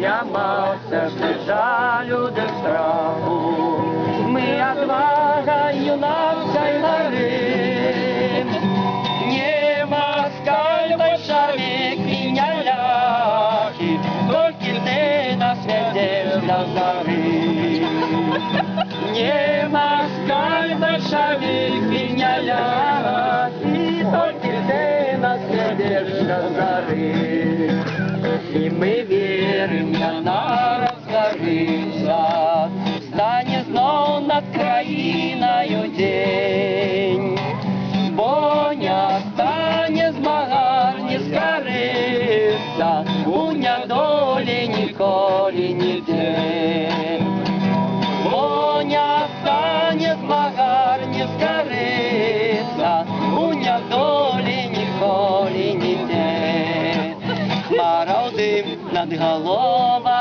нямався без жалю, без страху. Ми отвага юнацкой горы, не москаль, большевик и не ляхи, только ты на свете для зори. Не москаль, большевик и не ляхи, только ты на свете для зори. И мы верим, яна разгорится, стане знов над країною день. Бо не стане змагар, не скориться, у недолі ніколи ніде. Бо не стане змагар, не скориться, у недолі ніколи ніде. Хмара дим над головою